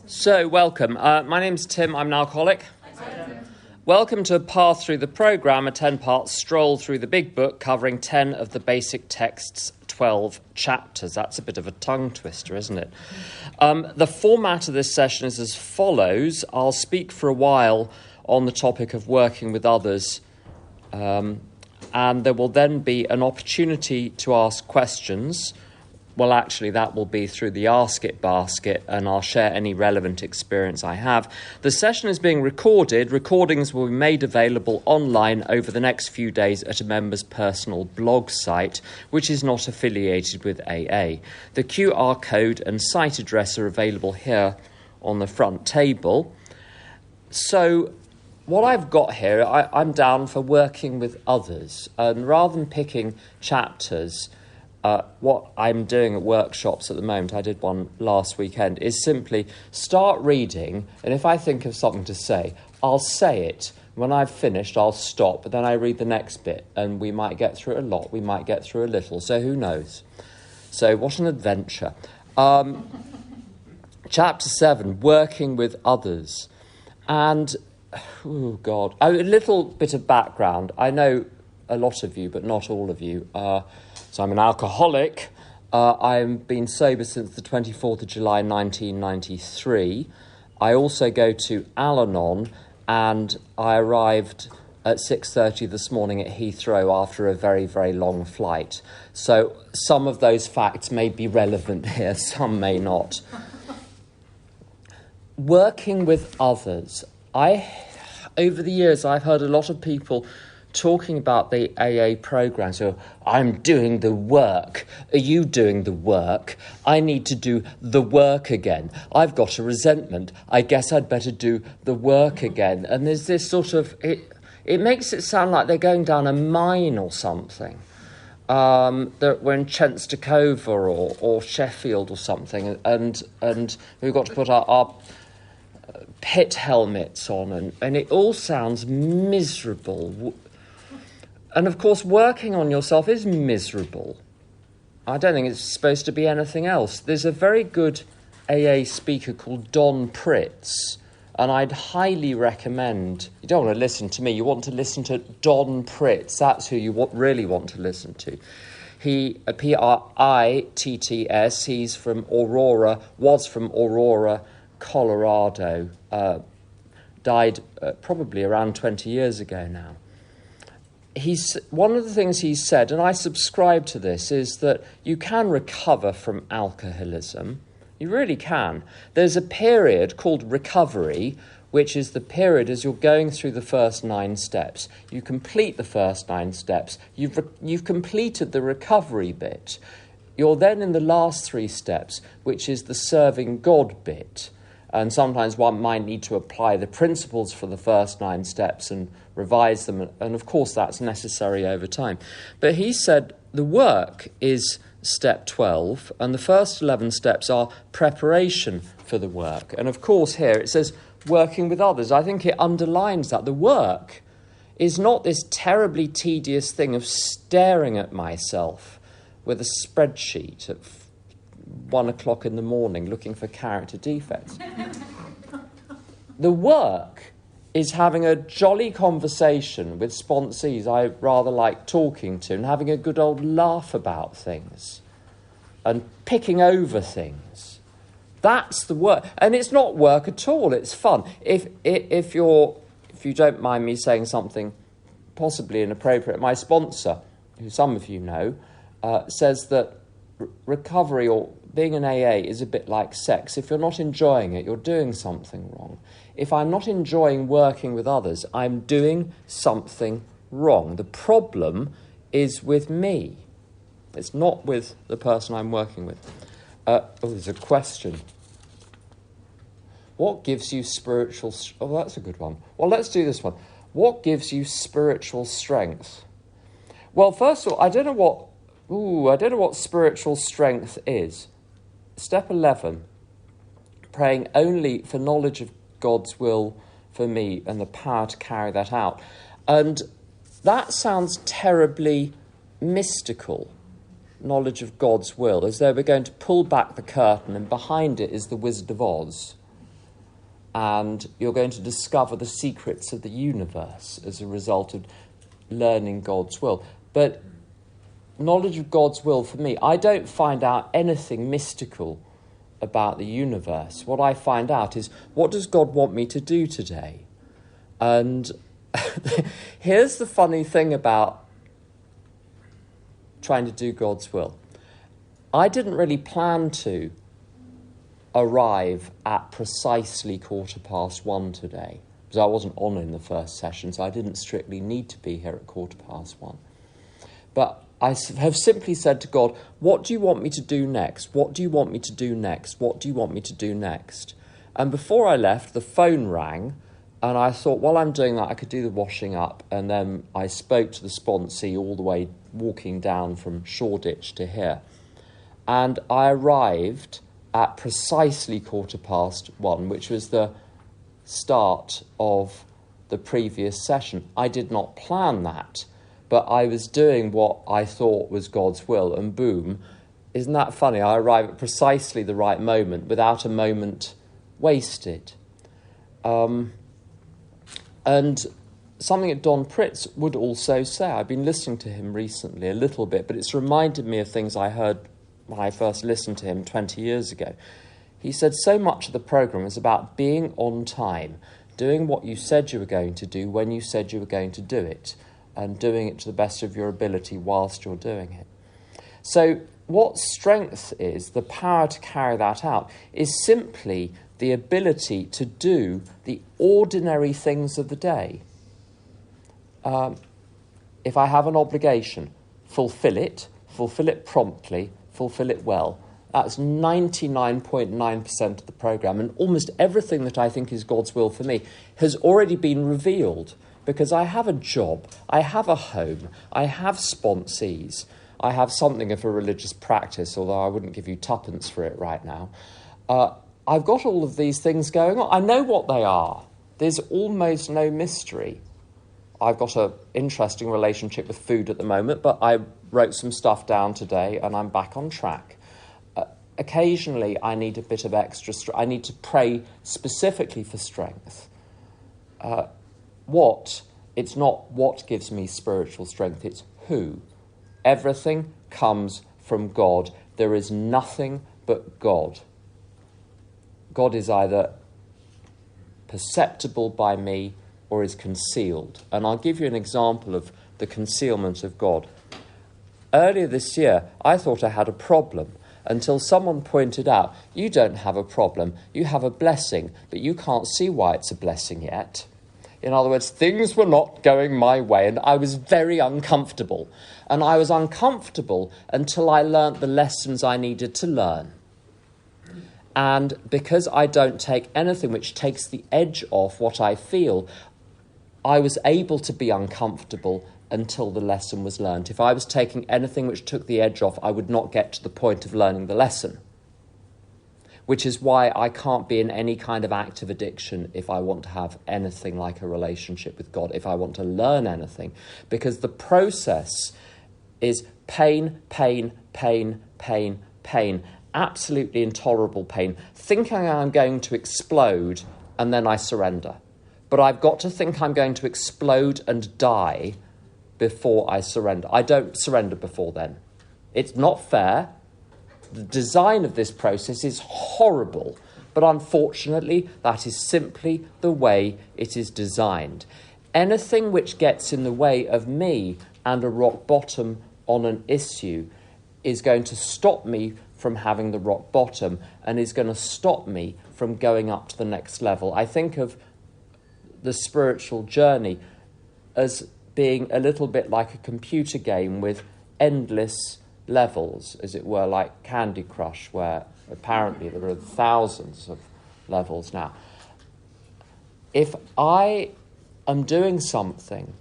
So, welcome. My name's Tim. I'm an alcoholic. Welcome to a path through the programme, a 10-part stroll through the big book covering 10 of the basic text's 12 chapters. That's a bit of a tongue twister, isn't it? The format of this session is as follows. I'll speak for a while on the topic of working with others, and there will then be an opportunity to ask questions. Well, actually, that will be through the Ask It basket, and I'll share any relevant experience I have. The session is being recorded. Recordings will be made available online over the next few days at a member's personal blog site, which is not affiliated with AA. The QR code and site address are available here on the front table. So what I've got here, I'm down for working with others, and rather than picking chapters, what I'm doing at workshops at the moment, I did one last weekend, is simply start reading, and if I think of something to say, I'll say it. When I've finished, I'll stop, but then I read the next bit, and we might get through a lot, we might get through a little, so who knows? So what an adventure. Chapter 7, Working with Others. And, oh God, a little bit of background. I know a lot of you, but not all of you. So I'm an alcoholic. I've been sober since the 24th of July 1993. I also go to Al-Anon, and I arrived at 6:30 this morning at Heathrow after a very, very long flight. So some of those facts may be relevant here, some may not. Working with others. Over the years, I've heard a lot of people talking about the AA program. So, I'm doing the work. Are you doing the work? I need to do the work again. I've got a resentment. I guess I'd better do the work again. And there's this sort of, it makes it sound like they're going down a mine or something. That we're in Chenstokhova or Sheffield or something, and we've got to put our pit helmets on, and it all sounds miserable. And of course, working on yourself is miserable. I don't think it's supposed to be anything else. There's a very good AA speaker called Don Pritz, and I'd highly recommend, you don't want to listen to me, you want to listen to Don Pritz. That's who you really want to listen to. He, P-R-I-T-T-S, he's from was from Aurora, Colorado, died probably around 20 years ago now. One of the things he said, and I subscribe to this, is that you can recover from alcoholism. You really can. There's a period called recovery, which is the period as you're going through the first 9 steps. You complete the first 9 steps. You've completed the recovery bit. You're then in the last 3 steps, which is the serving God bit. And sometimes one might need to apply the principles for the first 9 steps and revise them. And of course, that's necessary over time. But he said the work is step 12, and the first 11 steps are preparation for the work. And of course, here it says working with others. I think it underlines that. The work is not this terribly tedious thing of staring at myself with a spreadsheet at 1 o'clock in the morning looking for character defects. The work is having a jolly conversation with sponsees I rather like talking to, and having a good old laugh about things and picking over things. That's the work. And it's not work at all, it's fun. If you don't mind me saying something possibly inappropriate, my sponsor, who some of you know, says that recovery or being an AA is a bit like sex. If you're not enjoying it, you're doing something wrong. If I'm not enjoying working with others, I'm doing something wrong. The problem is with me. It's not with the person I'm working with. There's a question. What gives you spiritual... Oh, that's a good one. Well, let's do this one. What gives you spiritual strength? Well, first of all, I don't know what spiritual strength is. Step 11, praying only for knowledge of God's will for me and the power to carry that out. And that sounds terribly mystical, knowledge of God's will, as though we're going to pull back the curtain and behind it is the Wizard of Oz. and you're going to discover the secrets of the universe as a result of learning God's will. But knowledge of God's will for me, I don't find out anything mystical about the universe. What I find out is, what does God want me to do today? And here's the funny thing about trying to do God's will. I didn't really plan to arrive at precisely 1:15 today, because I wasn't on in the first session, so I didn't strictly need to be here at 1:15. But I have simply said to God, what do you want me to do next? What do you want me to do next? What do you want me to do next? And before I left, the phone rang, and I thought, while I'm doing that, I could do the washing up. And then I spoke to the sponsee all the way walking down from Shoreditch to here. And I arrived at precisely 1:15, which was the start of the previous session. I did not plan that, but I was doing what I thought was God's will, and boom, isn't that funny? I arrive at precisely the right moment without a moment wasted. And something that Don Pritz would also say, I've been listening to him recently a little bit, but it's reminded me of things I heard when I first listened to him 20 years ago. He said so much of the programme is about being on time, doing what you said you were going to do when you said you were going to do it, and doing it to the best of your ability whilst you're doing it. So what strength is, the power to carry that out, is simply the ability to do the ordinary things of the day. If I have an obligation, fulfill it promptly, fulfill it well. That's 99.9% of the programme, and almost everything that I think is God's will for me has already been revealed, because I have a job, I have a home, I have sponsees, I have something of a religious practice, although I wouldn't give you tuppence for it right now. I've got all of these things going on. I know what they are. There's almost no mystery. I've got an interesting relationship with food at the moment, but I wrote some stuff down today and I'm back on track. Occasionally, I need a bit of extra strength. I need to pray specifically for strength. It's not what gives me spiritual strength, it's who. Everything comes from God. There is nothing but God. God is either perceptible by me or is concealed. And I'll give you an example of the concealment of God. Earlier this year, I thought I had a problem until someone pointed out, you don't have a problem, you have a blessing, but you can't see why it's a blessing yet. In other words, things were not going my way, and I was very uncomfortable. And I was uncomfortable until I learnt the lessons I needed to learn. And because I don't take anything which takes the edge off what I feel, I was able to be uncomfortable until the lesson was learnt. If I was taking anything which took the edge off, I would not get to the point of learning the lesson. Which is why I can't be in any kind of active addiction if I want to have anything like a relationship with God, if I want to learn anything. Because the process is pain, pain, pain, pain, pain. Absolutely intolerable pain. Thinking I'm going to explode and then I surrender. But I've got to think I'm going to explode and die before I surrender. I don't surrender before then. It's not fair. The design of this process is horrible, but unfortunately, that is simply the way it is designed. Anything which gets in the way of me and a rock bottom on an issue is going to stop me from having the rock bottom and is going to stop me from going up to the next level. I think of the spiritual journey as being a little bit like a computer game with endless levels, as it were, like Candy Crush, where apparently there are thousands of levels now. If I am doing something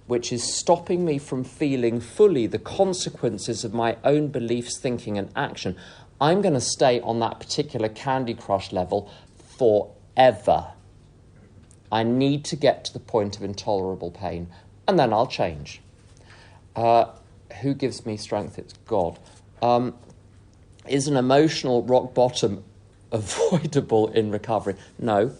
which is stopping me from feeling fully the consequences of my own beliefs, thinking and action, I'm going to stay on that particular Candy Crush level forever. I need to get to the point of intolerable pain, and then I'll change. Who gives me strength? It's God. Is an emotional rock bottom avoidable in recovery? No.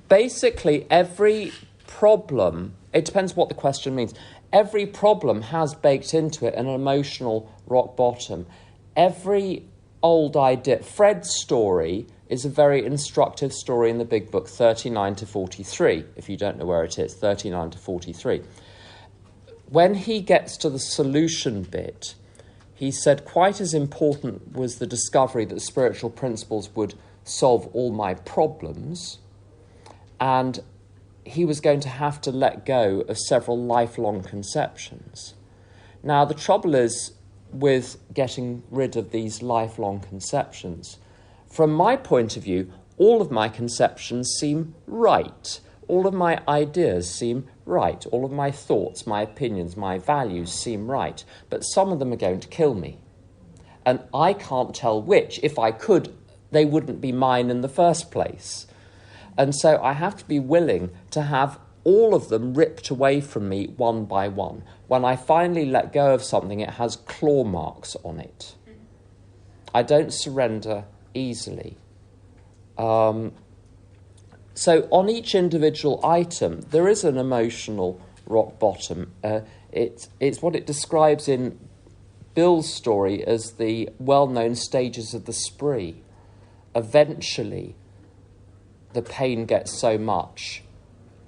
Basically, every problem, it depends what the question means, every problem has baked into it an emotional rock bottom. Every old idea, Fred's story is a very instructive story in the big book, 39 to 43, if you don't know where it is, 39 to 43. When he gets to the solution bit, he said quite as important was the discovery that spiritual principles would solve all my problems, and he was going to have to let go of several lifelong conceptions. Now, the trouble is with getting rid of these lifelong conceptions. From my point of view, all of my conceptions seem right. All of my ideas seem right. All of my thoughts, my opinions, my values seem right. But some of them are going to kill me. And I can't tell which. If I could, they wouldn't be mine in the first place. And so I have to be willing to have all of them ripped away from me one by one. When I finally let go of something, it has claw marks on it. I don't surrender easily. So on each individual item, there is an emotional rock bottom. It's what it describes in Bill's story as the well-known stages of the spree. Eventually, the pain gets so much,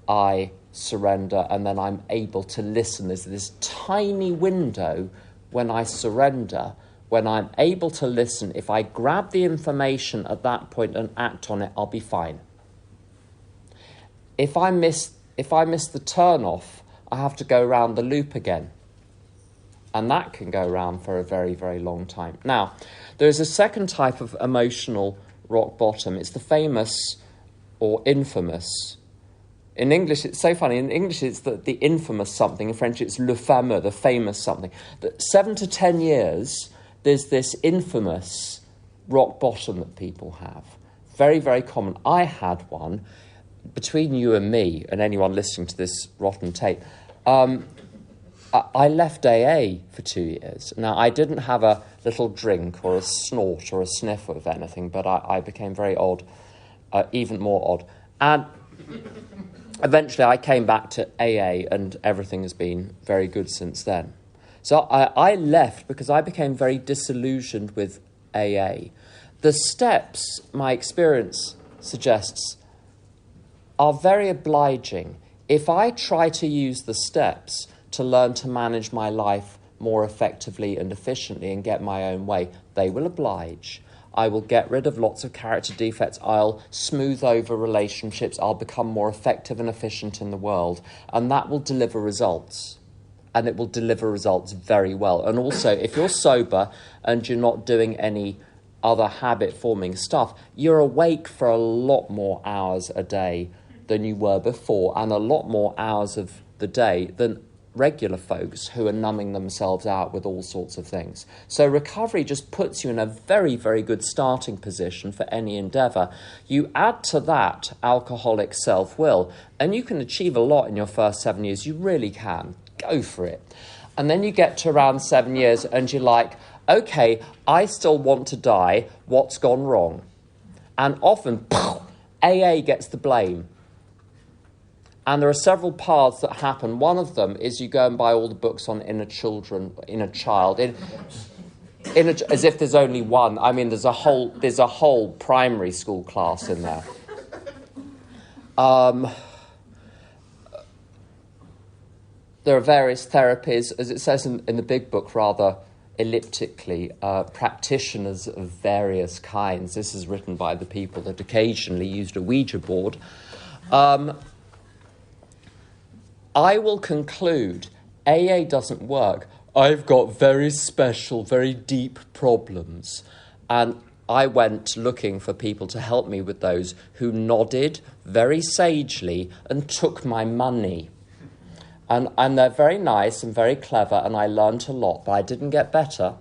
I surrender, and then I'm able to listen. There's this tiny window when I surrender, when I'm able to listen. If I grab the information at that point and act on it, I'll be fine. If I miss the turn off, I have to go around the loop again. And that can go around for a very, very long time. Now, there's a second type of emotional rock bottom. It's the famous or infamous. In English, it's so funny. In English, it's the infamous something. In French, it's le fameux, the famous something. That 7 to 10 years, there's this infamous rock bottom that people have. Very, very common. I had one. Between you and me, and anyone listening to this rotten tape, I left AA for 2 years. Now, I didn't have a little drink or a snort or a sniff of anything, but I became very odd, even more odd. And eventually I came back to AA, and everything has been very good since then. So I left because I became very disillusioned with AA. The steps, my experience suggests, are very obliging. If I try to use the steps to learn to manage my life more effectively and efficiently and get my own way, they will oblige. I will get rid of lots of character defects. I'll smooth over relationships. I'll become more effective and efficient in the world. And that will deliver results. And it will deliver results very well. And also, if you're sober and you're not doing any other habit-forming stuff, you're awake for a lot more hours a day than you were before, and a lot more hours of the day than regular folks who are numbing themselves out with all sorts of things. So recovery just puts you in a very, very good starting position for any endeavour. You add to that alcoholic self-will, and you can achieve a lot in your first 7 years. You really can. Go for it. And then you get to around 7 years and you're like, okay, I still want to die. What's gone wrong? And often, AA gets the blame. And there are several paths that happen. One of them is you go and buy all the books on inner child, as if there's only one. I mean, there's a whole primary school class in there. There are various therapies, as it says in the big book, rather elliptically, practitioners of various kinds. This is written by the people that occasionally used a Ouija board. I will conclude AA doesn't work. I've got very special, very deep problems. And I went looking for people to help me with those who nodded very sagely and took my money. And they're very nice and very clever, and I learnt a lot, but I didn't get better.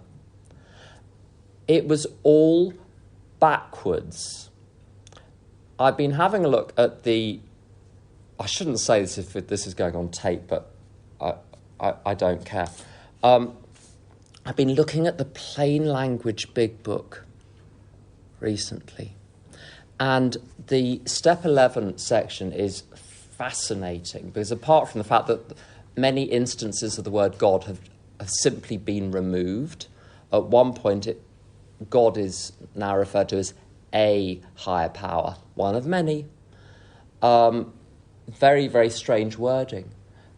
It was all backwards. I've been having a look at I shouldn't say this if this is going on tape, but I don't care. I've been looking at the plain language big book recently. And the step 11 section is fascinating because apart from the fact that many instances of the word God have simply been removed, at one point God is now referred to as a higher power, one of many. Very, very strange wording.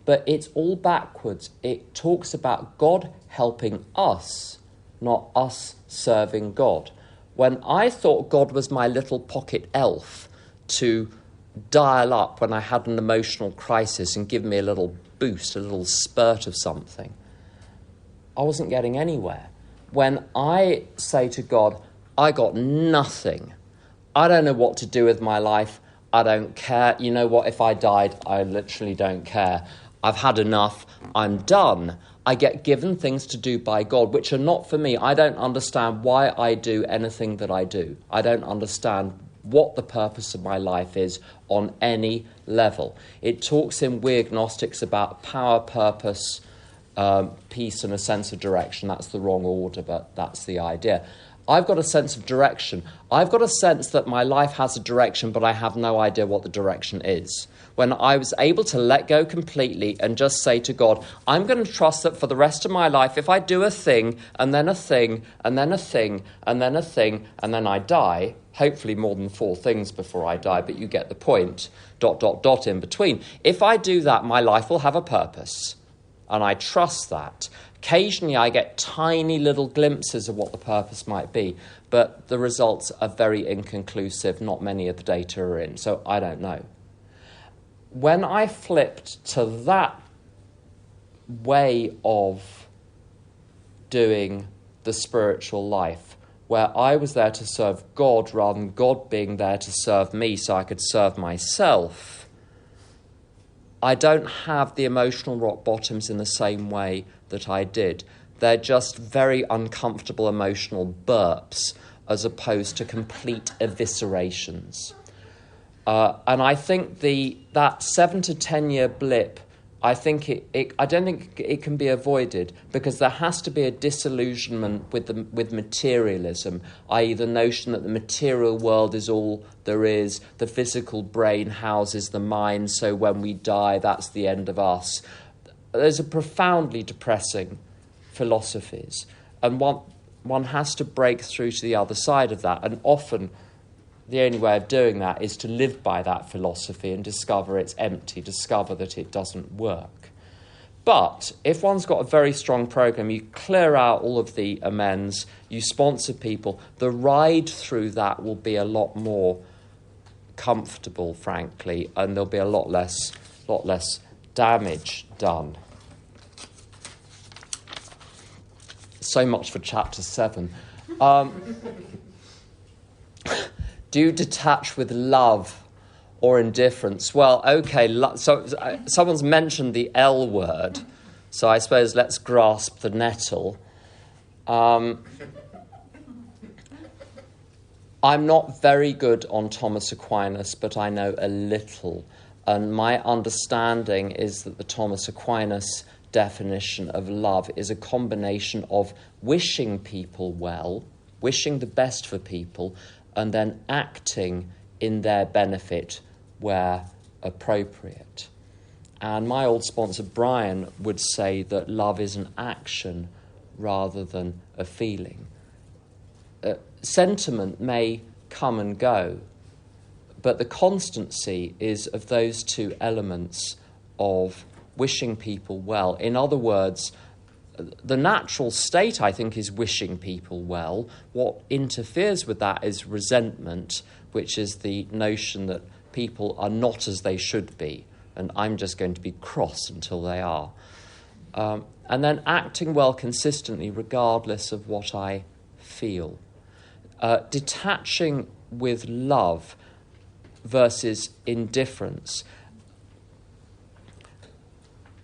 But it's all backwards. It talks about God helping us, not us serving God. When I thought God was my little pocket elf to dial up when I had an emotional crisis and give me a little boost, a little spurt of something, I wasn't getting anywhere. When I say to God, I got nothing, I don't know what to do with my life, I don't care, you know what, if I died, I literally don't care. I've had enough, I'm done. I get given things to do by God, which are not for me. I don't understand why I do anything that I do. I don't understand what the purpose of my life is on any level. It talks in We Agnostics about power, purpose, peace, and a sense of direction. That's the wrong order, but that's the idea. I've got a sense of direction. I've got a sense that my life has a direction, but I have no idea what the direction is. When I was able to let go completely and just say to God, I'm going to trust that for the rest of my life, if I do a thing, and then a thing, and then a thing, and then a thing, and then I die, hopefully more than 4 things before I die, but you get the point, ... in between. If I do that, my life will have a purpose, and I trust that. Occasionally I get tiny little glimpses of what the purpose might be, but the results are very inconclusive. Not many of the data are in, so I don't know. When I flipped to that way of doing the spiritual life, where I was there to serve God rather than God being there to serve me so I could serve myself, I don't have the emotional rock bottoms in the same way that I did. They're just very uncomfortable emotional burps as opposed to complete eviscerations. And I think that 7 to 10 year blip, I don't think it can be avoided because there has to be a disillusionment with materialism, i.e. the notion that the material world is all there is, the physical brain houses the mind, so when we die, that's the end of us. Those are profoundly depressing philosophies, and one has to break through to the other side of that, and often the only way of doing that is to live by that philosophy and discover it's empty, discover that it doesn't work. But if one's got a very strong program, you clear out all of the amends, you sponsor people, the ride through that will be a lot more comfortable, frankly, and there'll be a lot less damage done. So much for chapter 7. Do you detach with love or indifference? Well, okay, so someone's mentioned the L word, so I suppose let's grasp the nettle. I'm not very good on Thomas Aquinas, but I know a little. And my understanding is that the Thomas Aquinas definition of love is a combination of wishing people well, wishing the best for people, and then acting in their benefit where appropriate. And my old sponsor, Brian, would say that love is an action rather than a feeling. Sentiment may come and go, but the constancy is of those 2 elements of wishing people well. In other words, the natural state, I think, is wishing people well. What interferes with that is resentment, which is the notion that people are not as they should be, and I'm just going to be cross until they are. And then acting well consistently, regardless of what I feel. Detaching with love versus indifference.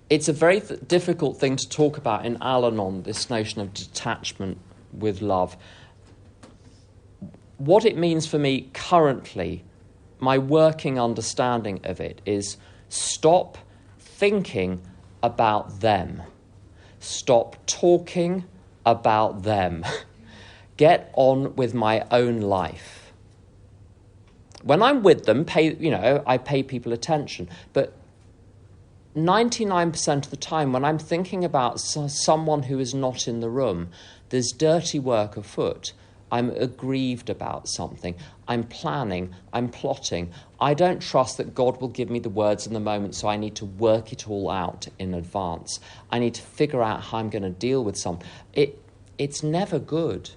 It's a very difficult thing to talk about in Al-Anon, this notion of detachment with love. What it means for me currently, my working understanding of it, is stop thinking about them. Stop talking about them. Get on with my own life. When I'm with them, I pay people attention. But 99% of the time, when I'm thinking about someone who is not in the room, there's dirty work afoot. I'm aggrieved about something. I'm planning. I'm plotting. I don't trust that God will give me the words in the moment, so I need to work it all out in advance. I need to figure out how I'm going to deal with something. It's never good.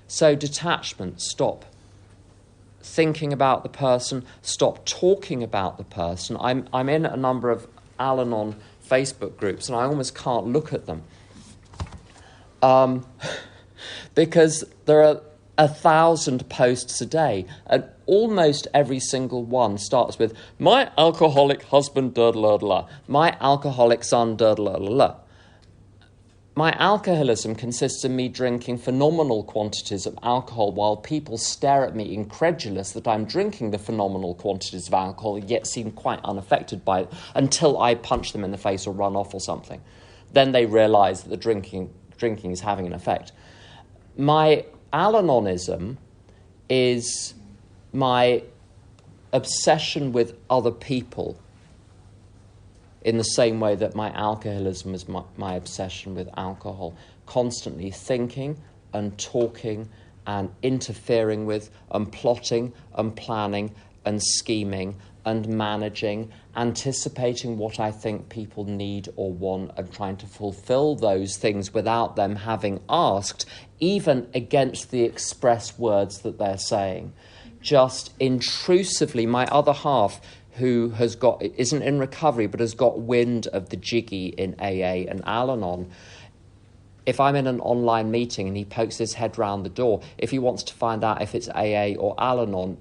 So detachment, stop thinking about the person, stop talking about the person. I'm in a number of Al-Anon Facebook groups, and I almost can't look at them. Because there are 1,000 posts a day, and almost every single one starts with, my alcoholic husband, da-da-da-da-da, my alcoholic son, da-da-da-da-da. My alcoholism consists of me drinking phenomenal quantities of alcohol while people stare at me incredulous that I'm drinking the phenomenal quantities of alcohol, yet seem quite unaffected by it until I punch them in the face or run off or something. Then they realise that the drinking is having an effect. My Al-Anonism is my obsession with other people in the same way that my alcoholism is my obsession with alcohol. Constantly thinking and talking and interfering with and plotting and planning and scheming and managing, anticipating what I think people need or want and trying to fulfill those things without them having asked, even against the express words that they're saying. Just intrusively, my other half, who isn't in recovery but has got wind of the jiggy in AA and Al-Anon, if I'm in an online meeting and he pokes his head round the door, if he wants to find out if it's AA or Al-Anon,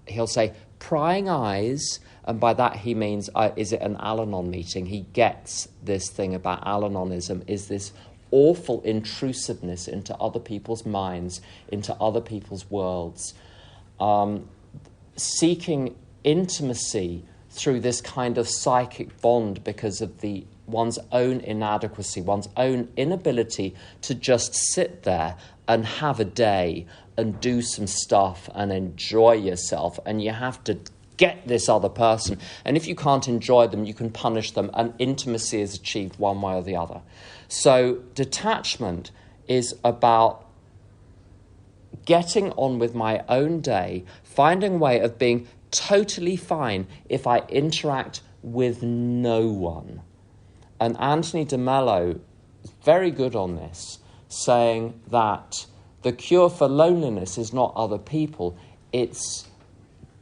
he'll say, prying eyes, and by that he means, is it an Al-Anon meeting? He gets this thing about Al-Anonism, is this awful intrusiveness into other people's minds, into other people's worlds, seeking intimacy through this kind of psychic bond because of one's own inadequacy, one's own inability to just sit there and have a day and do some stuff and enjoy yourself. And you have to get this other person. And if you can't enjoy them, you can punish them. And intimacy is achieved one way or the other. So detachment is about getting on with my own day, finding a way of being totally fine if I interact with no one. And Anthony de Mello is very good on this, saying that the cure for loneliness is not other people, it's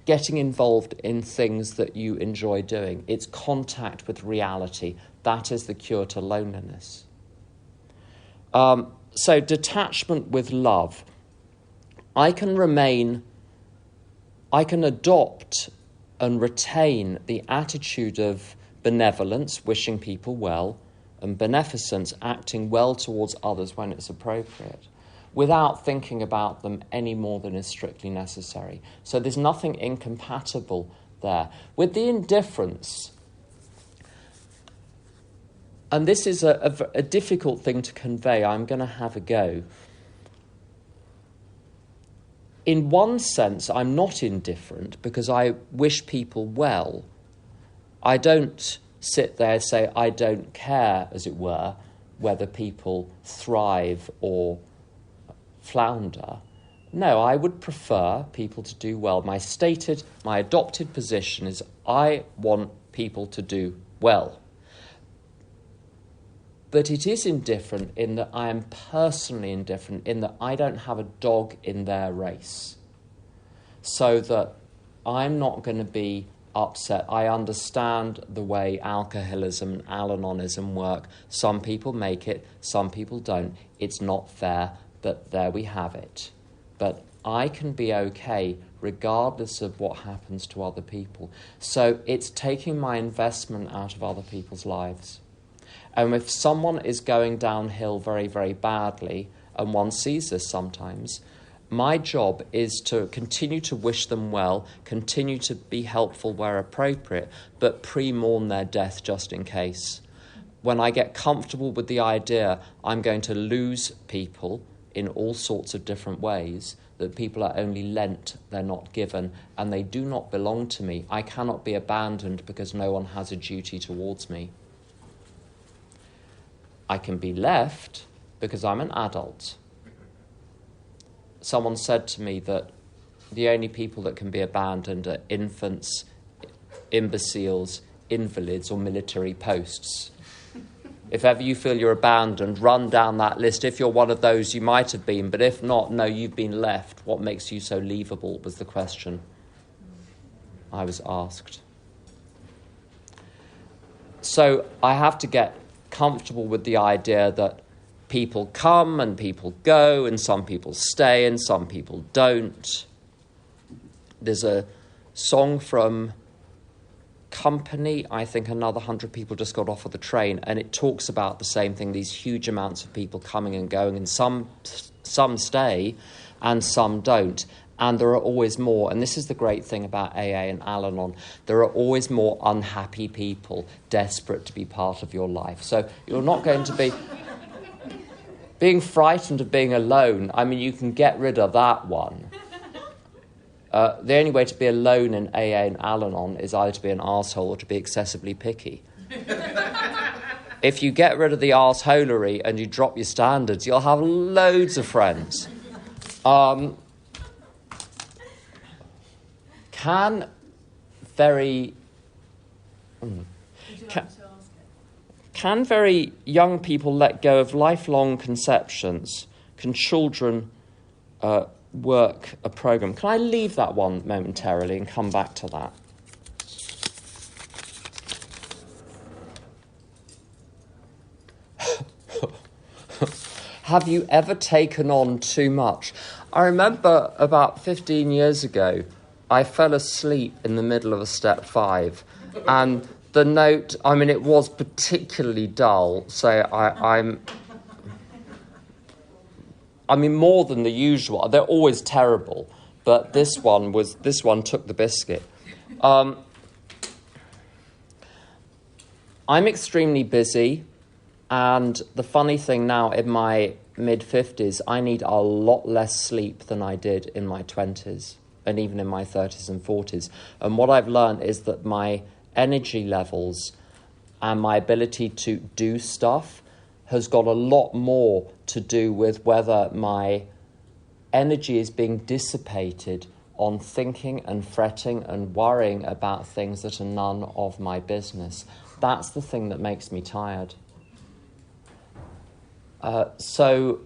getting involved in things that you enjoy doing. It's contact with reality. That is the cure to loneliness. So detachment with love. I can adopt and retain the attitude of benevolence, wishing people well, and beneficence, acting well towards others when it's appropriate, without thinking about them any more than is strictly necessary. So there's nothing incompatible there. With the indifference, and this is a difficult thing to convey, I'm going to have a go. In one sense, I'm not indifferent because I wish people well. I don't sit there and say, I don't care, as it were, whether people thrive or flounder. No, I would prefer people to do well. My adopted position is I want people to do well. But it is indifferent in that I am personally indifferent, in that I don't have a dog in their race. So that I'm not going to be upset. I understand the way alcoholism and Al-Anonism work. Some people make it, some people don't. It's not fair, but there we have it. But I can be okay regardless of what happens to other people. So it's taking my investment out of other people's lives. And if someone is going downhill very, very badly, and one sees this sometimes, my job is to continue to wish them well, continue to be helpful where appropriate, but pre-mourn their death just in case. When I get comfortable with the idea I'm going to lose people in all sorts of different ways, that people are only lent, they're not given, and they do not belong to me. I cannot be abandoned because no one has a duty towards me. I can be left because I'm an adult. Someone said to me that the only people that can be abandoned are infants, imbeciles, invalids, or military posts. If ever you feel you're abandoned, run down that list. If you're one of those, you might have been, but if not, no, you've been left. What makes you so leavable was the question I was asked. So I have to get comfortable with the idea that people come and people go, and some people stay and some people don't. There's a song from Company, I think another 100 people just got off of the train, and it talks about the same thing, these huge amounts of people coming and going, and some stay and some don't. And there are always more, and this is the great thing about AA and Al-Anon, there are always more unhappy people desperate to be part of your life. So you're not going to be being frightened of being alone. I mean, you can get rid of that one. The only way to be alone in AA and Al-Anon is either to be an arsehole or to be excessively picky. If you get rid of the arseholery and you drop your standards, you'll have loads of friends. Can very young people let go of lifelong conceptions? Can children work a program? Can I leave that one momentarily and come back to that? Have you ever taken on too much? I remember about 15 years ago, I fell asleep in the middle of a step 5, and the note, I mean, it was particularly dull, so I mean, more than the usual. They're always terrible, but this one took the biscuit. I'm extremely busy, and the funny thing now, in my mid-50s, I need a lot less sleep than I did in my 20s, and even in my 30s and 40s. And what I've learned is that my energy levels and my ability to do stuff has got a lot more to do with whether my energy is being dissipated on thinking and fretting and worrying about things that are none of my business. That's the thing that makes me tired. So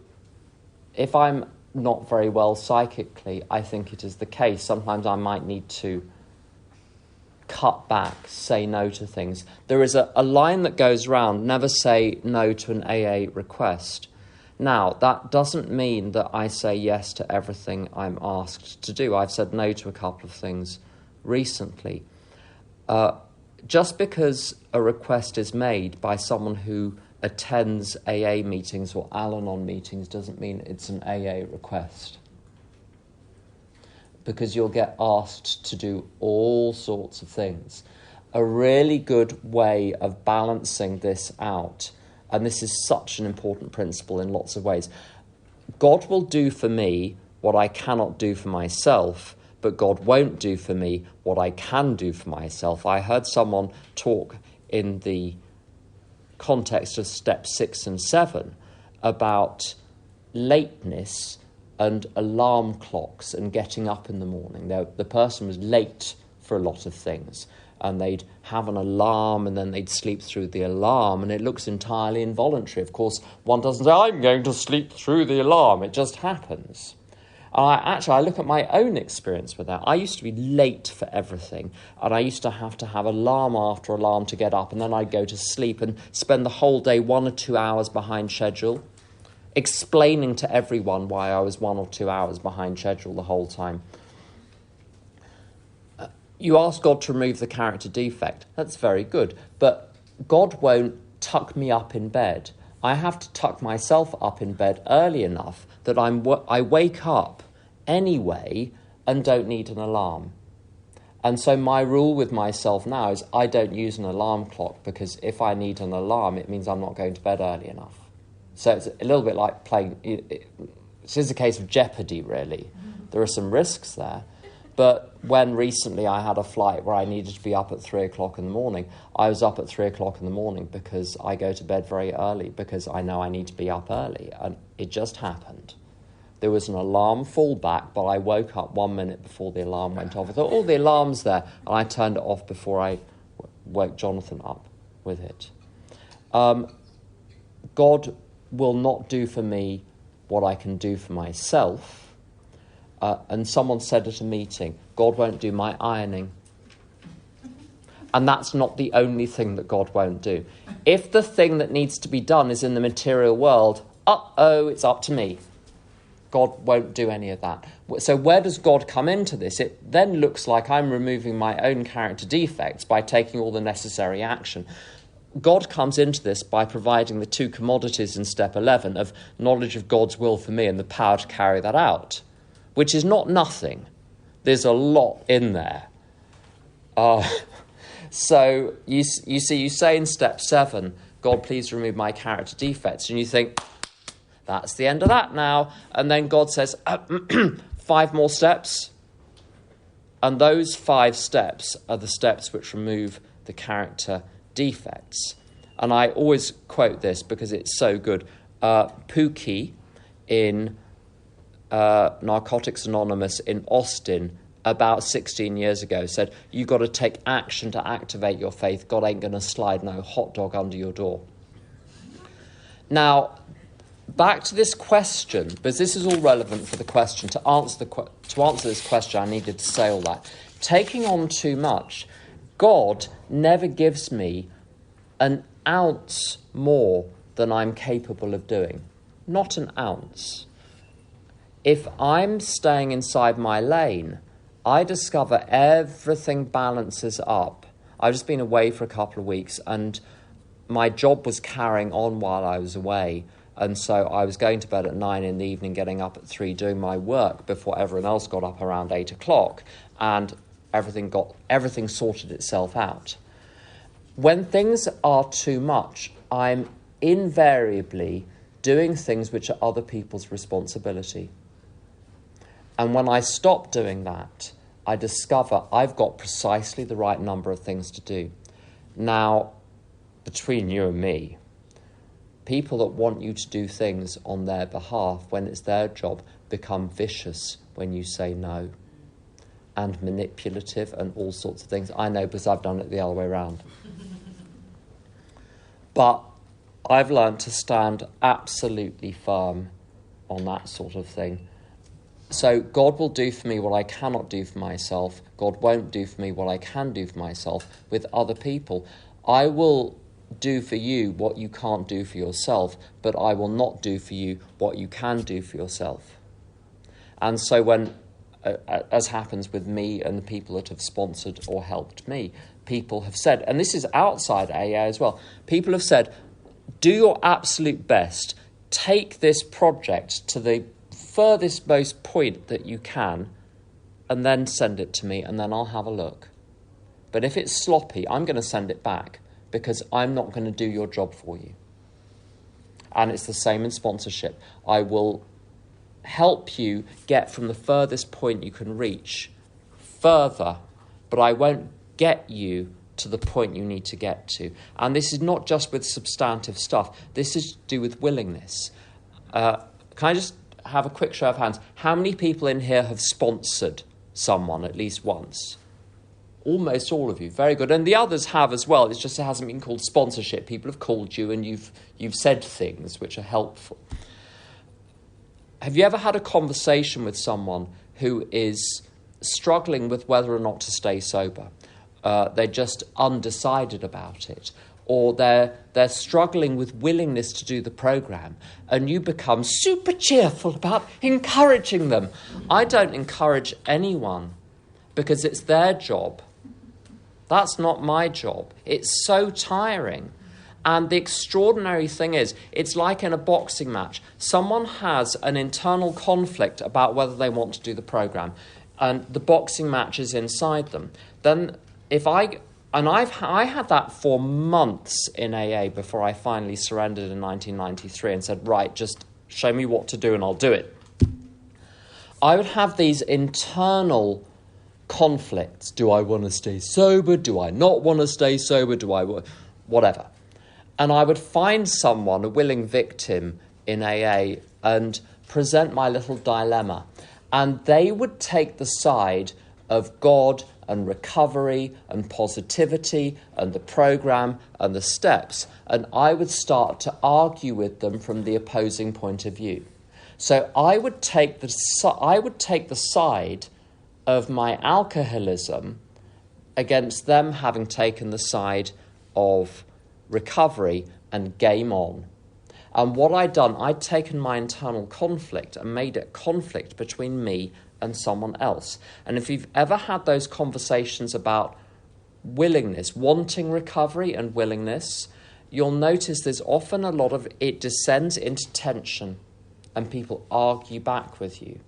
if I'm not very well psychically, I think it is the case. Sometimes I might need to cut back, say no to things. There is a line that goes round, never say no to an AA request. Now, that doesn't mean that I say yes to everything I'm asked to do. I've said no to a couple of things recently. Just because a request is made by someone who attends AA meetings or Al-Anon meetings doesn't mean it's an AA request. Because you'll get asked to do all sorts of things. A really good way of balancing this out, and this is such an important principle in lots of ways, God will do for me what I cannot do for myself, but God won't do for me what I can do for myself. I heard someone talk in the context of step 6 and 7 about lateness and alarm clocks and getting up in the morning. The person was late for a lot of things, and they'd have an alarm and then they'd sleep through the alarm, and it looks entirely involuntary. Of course, one doesn't say, I'm going to sleep through the alarm. It just happens. I look at my own experience with that. I used to be late for everything, and I used to have alarm after alarm to get up, and then I'd go to sleep and spend the whole day 1 or 2 hours behind schedule, explaining to everyone why I was 1 or 2 hours behind schedule the whole time. You ask God to remove the character defect. That's very good. But God won't tuck me up in bed. I have to tuck myself up in bed early enough that I wake up anyway and don't need an alarm. And so my rule with myself now is I don't use an alarm clock, because if I need an alarm, it means I'm not going to bed early enough. So it's a little bit like playing it is a case of jeopardy, really. There are some risks there. But when recently I had a flight where I needed to be up at 3 o'clock in the morning, I was up at 3 o'clock in the morning because I go to bed very early, because I know I need to be up early. And it just happened. There was an alarm fallback, but I woke up 1 minute before the alarm went off. I thought, the alarm's there. And I turned it off before I woke Jonathan up with it. God will not do for me what I can do for myself. And someone said at a meeting, God won't do my ironing. And that's not the only thing that God won't do. If the thing that needs to be done is in the material world, it's up to me. God won't do any of that. So where does God come into this? It then looks like I'm removing my own character defects by taking all the necessary action. God comes into this by providing the two commodities in step 11 of knowledge of God's will for me and the power to carry that out, which is not nothing. There's a lot in there. So you say in step 7, God, please remove my character defects. And you think, that's the end of that now. And then God says, 5 more steps. And those 5 steps are the steps which remove the character defects. And I always quote this because it's so good. Pookie in Narcotics Anonymous in Austin about 16 years ago said, you've got to take action to activate your faith. God ain't going to slide no hot dog under your door. Now, back to this question, because this is all relevant for the question. To answer this question, I needed to say all that. Taking on too much, God never gives me an ounce more than I'm capable of doing. Not an ounce. If I'm staying inside my lane, I discover everything balances up. I've just been away for a couple of weeks and my job was carrying on while I was away. And so I was going to bed at 9 in the evening, getting up at 3, doing my work before everyone else got up around 8 o'clock. And everything sorted itself out. When things are too much, I'm invariably doing things which are other people's responsibility. And when I stop doing that, I discover I've got precisely the right number of things to do. Now, between you and me, people that want you to do things on their behalf when it's their job become vicious when you say no, and manipulative and all sorts of things. I know because I've done it the other way around. But I've learned to stand absolutely firm on that sort of thing. So God will do for me what I cannot do for myself. God won't do for me what I can do for myself with other people. I will do for you what you can't do for yourself, but I will not do for you what you can do for yourself. And so when, as happens with me and the people that have sponsored or helped me, people have said, and this is outside AA as well, people have said, do your absolute best, take this project to the furthest most point that you can, and then send it to me, and then I'll have a look. But if it's sloppy, I'm going to send it back, because I'm not going to do your job for you. And it's the same in sponsorship. I will help you get from the furthest point you can reach further, but I won't get you to the point you need to get to. And this is not just with substantive stuff. This is to do with willingness. Can I just have a quick show of hands? How many people in here have sponsored someone at least once? Almost all of you. Very good. And the others have as well. It's just it hasn't been called sponsorship. People have called you and you've said things which are helpful. Have you ever had a conversation with someone who is struggling with whether or not to stay sober? They're just undecided about it. Or they're struggling with willingness to do the programme, and you become super cheerful about encouraging them. I don't encourage anyone because it's their job. That's not my job. It's so tiring. And the extraordinary thing is, it's like in a boxing match. Someone has an internal conflict about whether they want to do the programme, and the boxing match is inside them. Then I had that for months in AA before I finally surrendered in 1993 and said, right, just show me what to do and I'll do it. I would have these internal conflicts. Do I want to stay sober? Do I not want to stay sober? Whatever. And I would find someone, a willing victim in AA, and present my little dilemma. And they would take the side of God and recovery and positivity and the program and the steps. And I would start to argue with them from the opposing point of view. So I would take the side of my alcoholism against them having taken the side of recovery, and game on. And what I'd done, I'd taken my internal conflict and made it conflict between me and someone else. And if you've ever had those conversations about willingness, wanting recovery and willingness, you'll notice there's often a lot of it descends into tension and people argue back with you.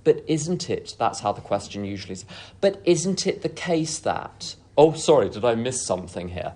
But isn't it, that's how the question usually is, but isn't it the case that, oh, sorry, did I miss something here?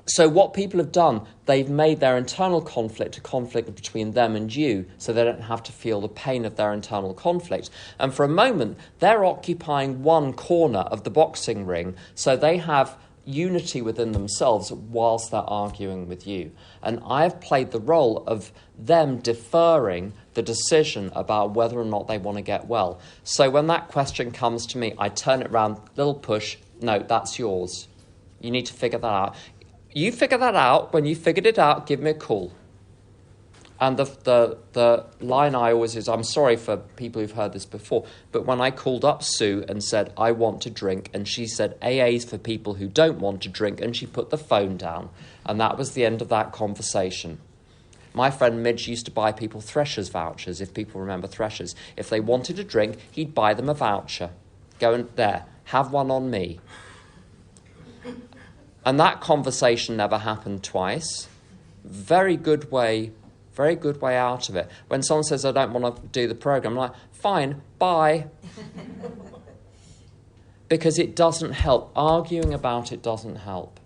So what people have done, they've made their internal conflict a conflict between them and you, so they don't have to feel the pain of their internal conflict. And for a moment, they're occupying one corner of the boxing ring, so they have unity within themselves whilst they're arguing with you. And I've played the role of them deferring the decision about whether or not they want to get well. So when that question comes to me, I turn it around, little push, no, that's yours. You need to figure that out. You figure that out. When you figured it out, give me a call. And the line I always is, I'm sorry for people who've heard this before, but when I called up Sue and said, I want to drink, and she said, AA's for people who don't want to drink, and she put the phone down. And that was the end of that conversation. My friend Midge used to buy people Threshers vouchers, if people remember Threshers. If they wanted a drink, he'd buy them a voucher. Go in there, have one on me. And that conversation never happened twice. Very good way out of it. When someone says, I don't want to do the program, I'm like, fine, bye. Because it doesn't help. Arguing about it doesn't help.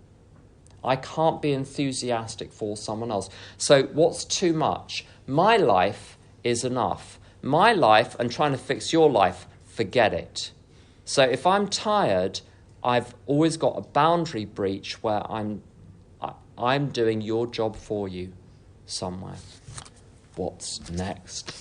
I can't be enthusiastic for someone else. So what's too much? My life is enough. My life and trying to fix your life, forget it. So if I'm tired, I've always got a boundary breach where I'm doing your job for you somewhere. What's next?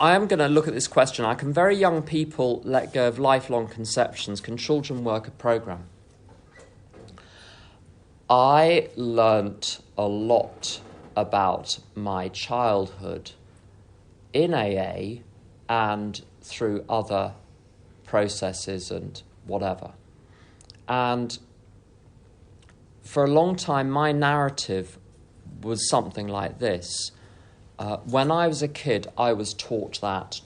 I am going to look at this question. Can very young people let go of lifelong conceptions? Can children work a program? I learnt a lot about my childhood in AA and through other processes and whatever. And for a long time, my narrative was something like this. When I was a kid, I was taught that ...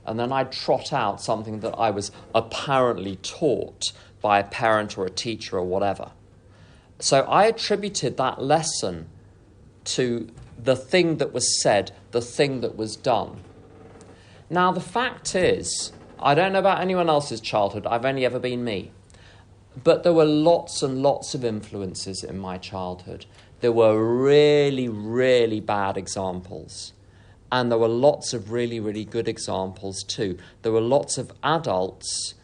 And then I'd trot out something that I was apparently taught by a parent or a teacher or whatever. So I attributed that lesson to the thing that was said, the thing that was done. Now, the fact is, I don't know about anyone else's childhood, I've only ever been me. But there were lots and lots of influences in my childhood. There were really, really bad examples. And there were lots of really, really good examples too. There were lots of adults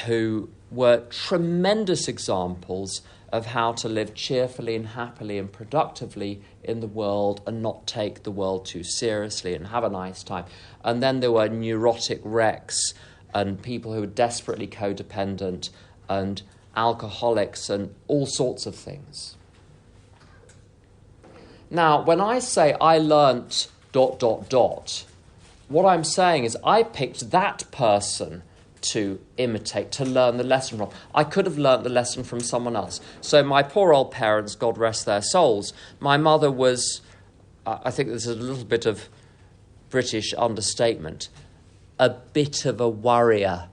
who were tremendous examples of how to live cheerfully and happily and productively in the world and not take the world too seriously and have a nice time. And then there were neurotic wrecks and people who were desperately codependent and alcoholics and all sorts of things. Now, when I say I learnt ... what I'm saying is I picked that person to imitate, to learn the lesson from. I could have learnt the lesson from someone else. So my poor old parents, God rest their souls, my mother was, I think this is a little bit of British understatement, a bit of a worrier.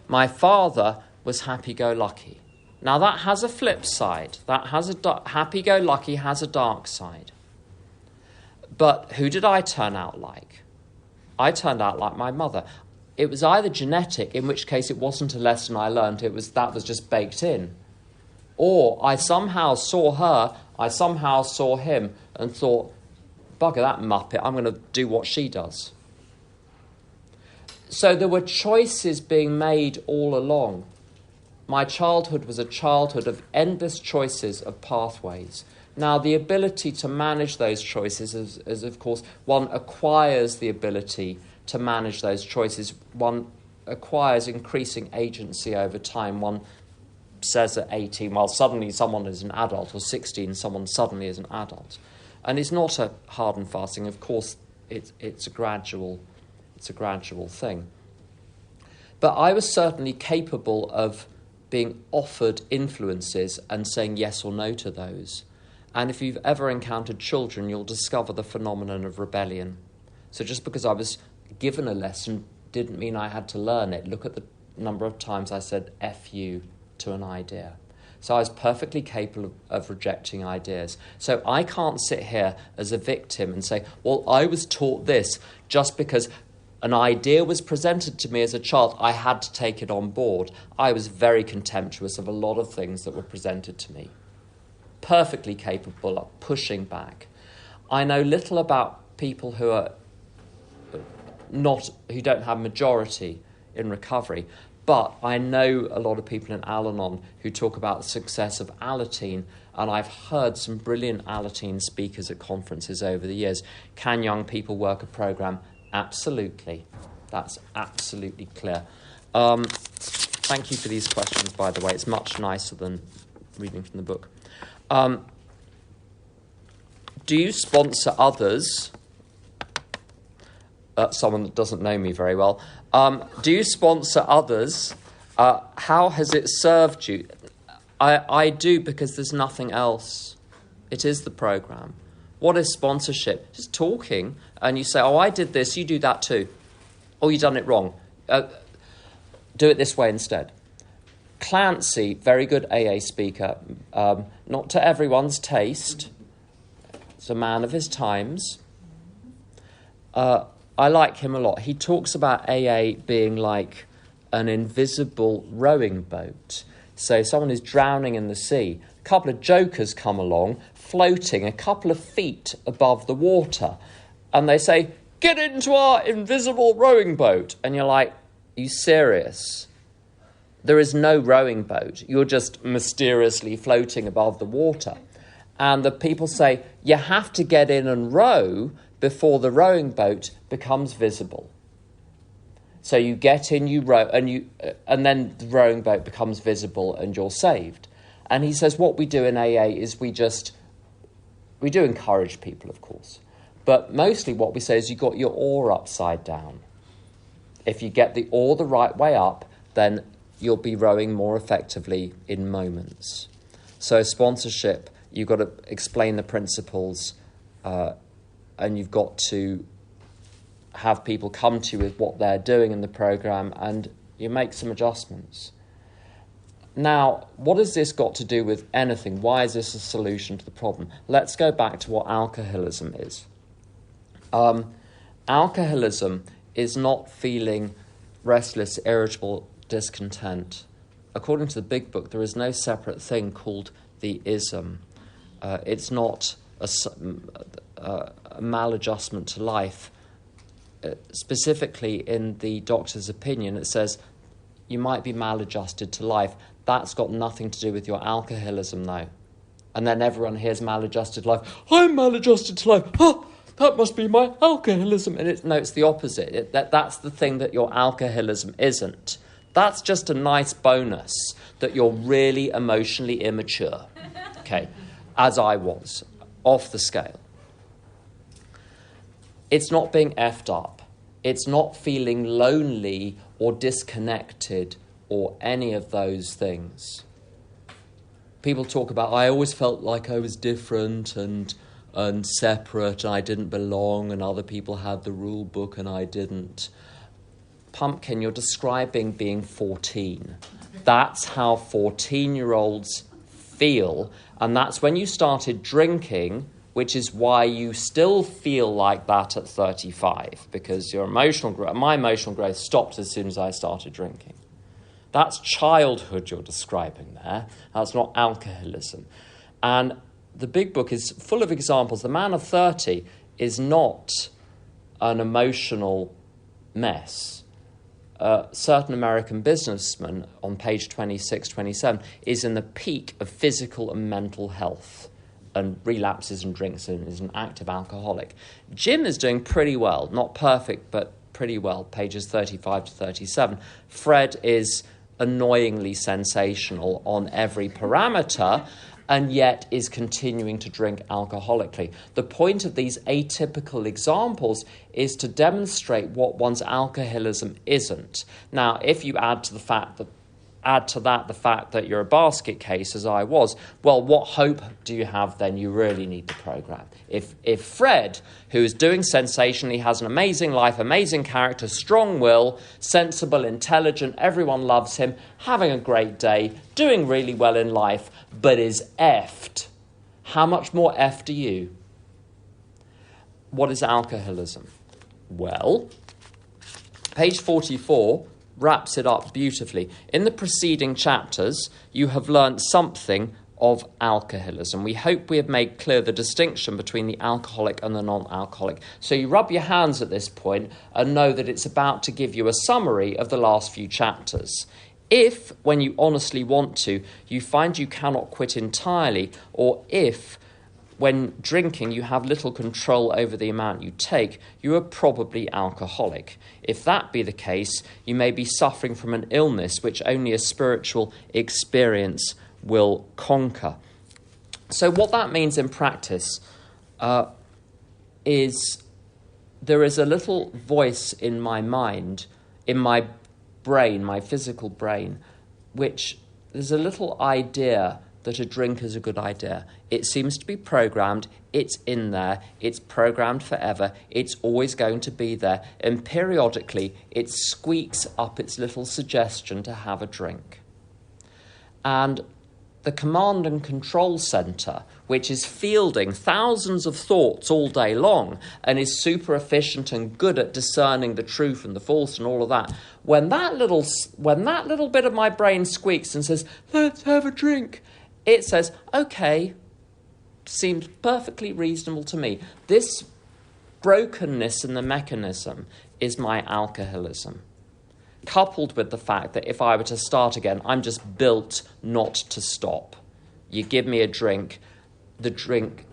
My father was happy-go-lucky. Now that has a flip side. That has happy-go-lucky has a dark side. But who did I turn out like? I turned out like my mother. It was either genetic, in which case it wasn't a lesson I learned, that was just baked in. Or I somehow saw her I somehow saw him and thought, bugger that muppet, I'm going to do what she does. So there were choices being made all along. My childhood was a childhood of endless choices of pathways. Now, the ability to manage those choices is, of course, one acquires the ability to manage those choices. One acquires increasing agency over time. One says at 18, well, suddenly someone is an adult, or 16, someone suddenly is an adult. And it's not a hard and fast thing. Of course, it's a gradual thing. But I was certainly capable of being offered influences and saying yes or no to those. And if you've ever encountered children, you'll discover the phenomenon of rebellion. So just because I was given a lesson didn't mean I had to learn it. Look at the number of times I said F you to an idea. So I was perfectly capable of rejecting ideas. So I can't sit here as a victim and say, well, I was taught this just because an idea was presented to me as a child. I had to take it on board. I was very contemptuous of a lot of things that were presented to me. Perfectly capable of pushing back. I know little about people who don't have majority in recovery, but I know a lot of people in Al-Anon who talk about the success of Alateen, and I've heard some brilliant Alateen speakers at conferences over the years. Can young people work a program? Absolutely. That's absolutely clear. Thank you for these questions, by the way. It's much nicer than reading from the book. Do you sponsor others? Someone that doesn't know me very well. Do you sponsor others? How has it served you? I do, because there's nothing else. It is the program. What is sponsorship? Just talking, and you say, oh, I did this, you do that too. Oh, you done it wrong. Do it this way instead. Clancy, very good AA speaker, not to everyone's taste. He's a man of his times. I like him a lot. He talks about AA being like an invisible rowing boat. So someone is drowning in the sea. A couple of jokers come along, floating a couple of feet above the water. And they say, get into our invisible rowing boat. And you're like, are you serious? There is no rowing boat. You're just mysteriously floating above the water. And the people say, you have to get in and row before the rowing boat becomes visible. So you get in, you row, and then the rowing boat becomes visible and you're saved. And he says what we do in AA is we do encourage people, of course. But mostly what we say is you've got your oar upside down. If you get the oar the right way up, then you'll be rowing more effectively in moments. So sponsorship, you've got to explain the principles, and you've got to have people come to you with what they're doing in the program, and you make some adjustments. Now, what has this got to do with anything? Why is this a solution to the problem? Let's go back to what alcoholism is. Alcoholism is not feeling restless, irritable, discontent. According to the Big Book, there is no separate thing called the ism. It's not a maladjustment to life. Specifically, in the doctor's opinion, it says you might be maladjusted to life. That's got nothing to do with your alcoholism, though. And then everyone hears maladjusted life. I'm maladjusted to life. Oh, that must be my alcoholism. And it's the opposite. That's the thing that your alcoholism isn't. That's just a nice bonus that you're really emotionally immature. Okay, as I was, off the scale. It's not being effed up. It's not feeling lonely or disconnected or any of those things. People talk about, I always felt like I was different and separate and I didn't belong and other people had the rule book and I didn't. Pumpkin, you're describing being 14. That's how 14-year-olds feel, and that's when you started drinking, which is why you still feel like that at 35, because my emotional growth stopped as soon as I started drinking. That's childhood you're describing there. That's not alcoholism. And the big book is full of examples. The Man of 30 is not an emotional mess. A certain American businessman on page 26, 27 is in the peak of physical and mental health and relapses and drinks and is an active alcoholic. Jim is doing pretty well, not perfect, but pretty well, pages 35 to 37. Fred is annoyingly sensational on every parameter and yet is continuing to drink alcoholically. The point of these atypical examples is to demonstrate what one's alcoholism isn't. Now, if you add to that the fact that you're a basket case, as I was, well, what hope do you have then you really need to program? If Fred, who is doing sensationally, has an amazing life, amazing character, strong will, sensible, intelligent, everyone loves him, having a great day, doing really well in life, but is effed, how much more effed are you? What is alcoholism? Well, page 44 wraps it up beautifully. In the preceding chapters, you have learnt something of alcoholism. We hope we have made clear the distinction between the alcoholic and the non-alcoholic. So you rub your hands at this point and know that it's about to give you a summary of the last few chapters. If, when you honestly want to, you find you cannot quit entirely, or if, when drinking, you have little control over the amount you take, you are probably alcoholic. If that be the case, you may be suffering from an illness which only a spiritual experience will conquer. So what that means in practice is there is a little voice in my mind, in my brain, my physical brain, which there's a little idea that a drink is a good idea. It seems to be programmed, it's in there, it's programmed forever, it's always going to be there, and periodically it squeaks up its little suggestion to have a drink. And the command and control centre, which is fielding thousands of thoughts all day long and is super efficient and good at discerning the truth and the false and all of that, when that little bit of my brain squeaks and says, let's have a drink, it says, okay, seems perfectly reasonable to me. This brokenness in the mechanism is my alcoholism, coupled with the fact that if I were to start again, I'm just built not to stop. You give me a drink, the drink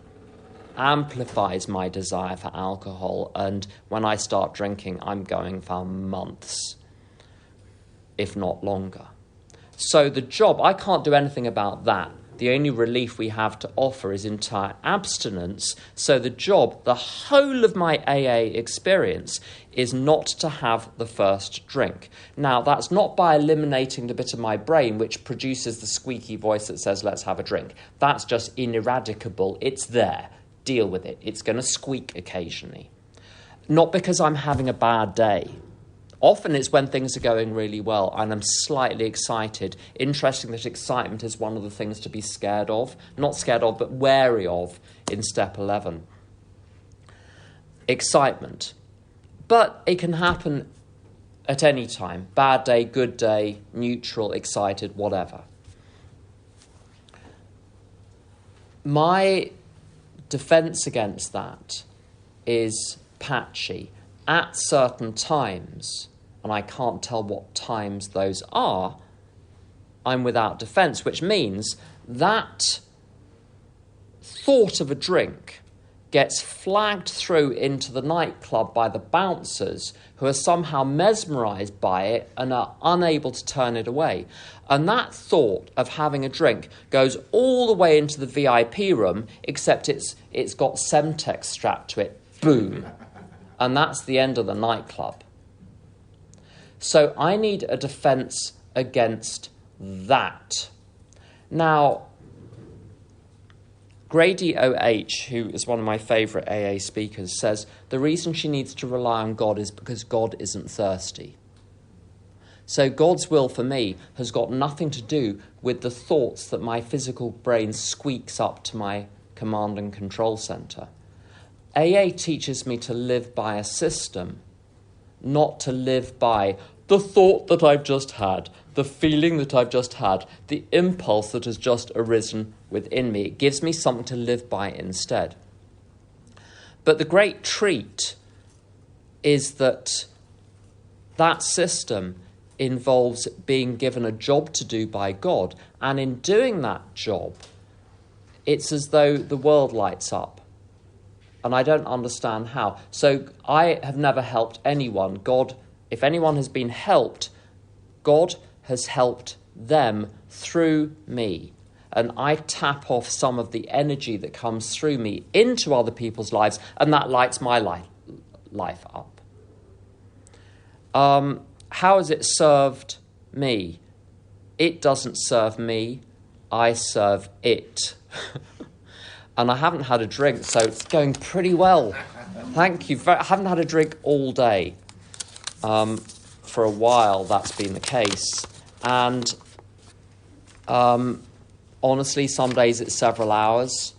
amplifies my desire for alcohol, and when I start drinking, I'm going for months, if not longer. So the job, I can't do anything about that. The only relief we have to offer is entire abstinence. So the job, the whole of my AA experience, is not to have the first drink. Now, that's not by eliminating the bit of my brain which produces the squeaky voice that says, let's have a drink. That's just ineradicable. It's there. Deal with it. It's going to squeak occasionally. Not because I'm having a bad day. Often it's when things are going really well and I'm slightly excited. Interesting that excitement is one of the things to be scared of. Not scared of, but wary of in step 11. Excitement. But it can happen at any time. Bad day, good day, neutral, excited, whatever. My defence against that is patchy. At certain times, and I can't tell what times those are, I'm without defence, which means that thought of a drink gets flagged through into the nightclub by the bouncers who are somehow mesmerised by it and are unable to turn it away. And that thought of having a drink goes all the way into the VIP room, except it's got Semtex strapped to it. Boom. And that's the end of the nightclub. So I need a defence against that. Now, Grady O.H., who is one of my favourite AA speakers, says the reason she needs to rely on God is because God isn't thirsty. So God's will for me has got nothing to do with the thoughts that my physical brain squeaks up to my command and control centre. AA teaches me to live by a system, not to live by the thought that I've just had, the feeling that I've just had, the impulse that has just arisen within me. It gives me something to live by instead. But the great treat is that that system involves being given a job to do by God. And in doing that job, it's as though the world lights up. And I don't understand how. So I have never helped anyone. God, if anyone has been helped, God has helped them through me. And I tap off some of the energy that comes through me into other people's lives, and that lights my life up. How has it served me? It doesn't serve me. I serve it. And I haven't had a drink, so it's going pretty well. Thank you. I haven't had a drink all day. For a while, that's been the case. And honestly, some days it's several hours,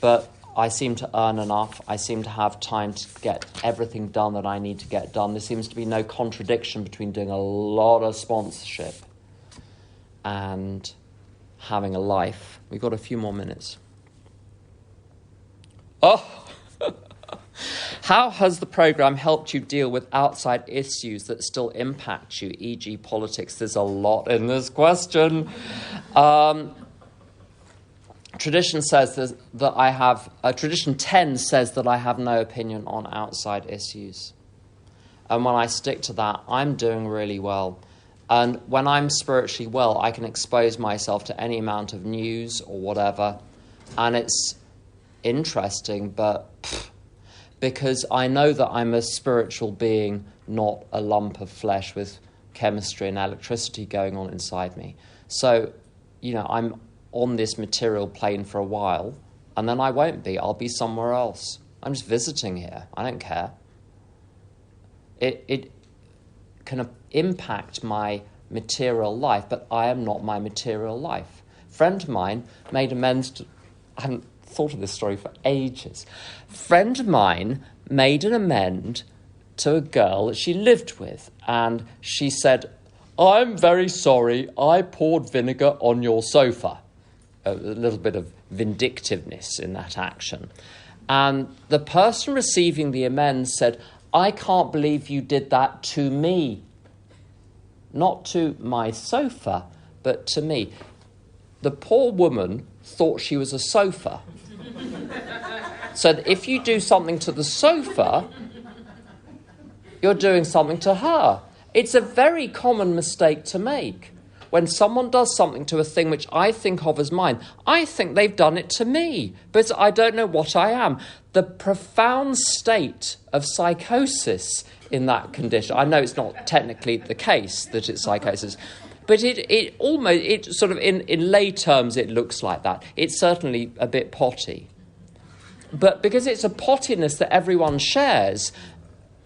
but I seem to earn enough. I seem to have time to get everything done that I need to get done. There seems to be no contradiction between doing a lot of sponsorship and having a life. We've got a few more minutes. Oh! How has the programme helped you deal with outside issues that still impact you, e.g. politics? There's a lot in this question. Tradition says that I have... Tradition 10 says that I have no opinion on outside issues. And when I stick to that, I'm doing really well. And when I'm spiritually well, I can expose myself to any amount of news or whatever. And it's interesting, but... because I know that I'm a spiritual being, not a lump of flesh with chemistry and electricity going on inside me. So, I'm on this material plane for a while, and then I won't be. I'll be somewhere else. I'm just visiting here. I don't care. It can impact my material life, but I am not my material life. A friend of mine made amends to... I haven't thought of this story for ages. A friend of mine made an amend to a girl that she lived with, and she said, "I'm very sorry, I poured vinegar on your sofa." A little bit of vindictiveness in that action. And the person receiving the amends said, "I can't believe you did that to me." Not to my sofa, but to me. The poor woman thought she was a sofa. So that if you do something to the sofa, you're doing something to her. It's a very common mistake to make. When someone does something to a thing which I think of as mine, I think they've done it to me, but I don't know what I am. The profound state of psychosis in that condition, I know it's not technically the case that it's psychosis, but it almost sort of, in lay terms, it looks like that. It's certainly a bit potty. But because it's a pottiness that everyone shares,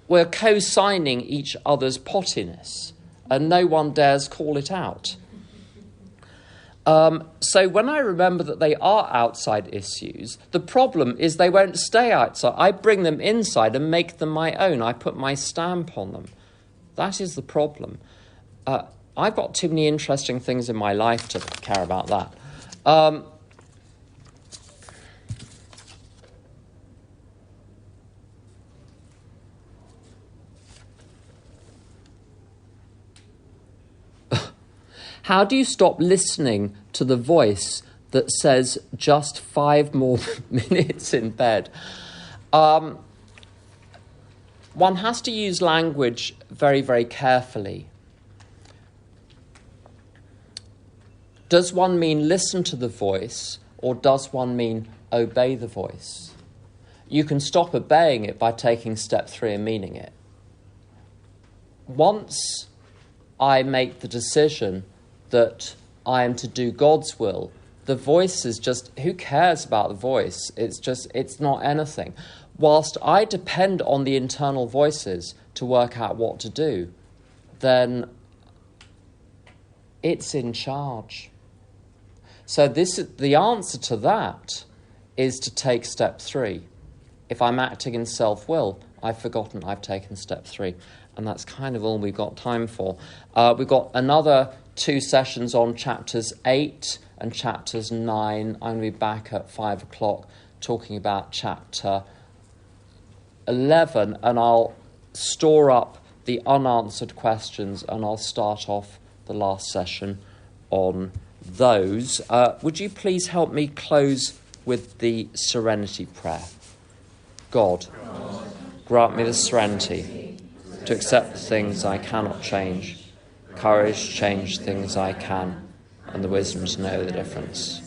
we're co-signing each other's pottiness, and no one dares call it out. So when I remember that they are outside issues, the problem is they won't stay outside. I bring them inside and make them my own. I put my stamp on them. That is the problem. I've got too many interesting things in my life to care about that. How do you stop listening to the voice that says just 5 more minutes in bed? One has to use language very, very carefully. Does one mean listen to the voice, or does one mean obey the voice? You can stop obeying it by taking step 3 and meaning it. Once I make the decision that I am to do God's will, the voice is just, who cares about the voice? It's not anything. Whilst I depend on the internal voices to work out what to do, then it's in charge. So the answer to that is to take step 3. If I'm acting in self-will, I've forgotten I've taken step 3. And that's kind of all we've got time for. We've got another 2 sessions on chapters 8 and chapters 9. I'm going to be back at 5 o'clock talking about chapter 11, and I'll store up the unanswered questions, and I'll start off the last session on those. Would you please help me close with the serenity prayer? God, grant me the serenity to accept the things I cannot change, courage to change things I can, and the wisdom to know the difference.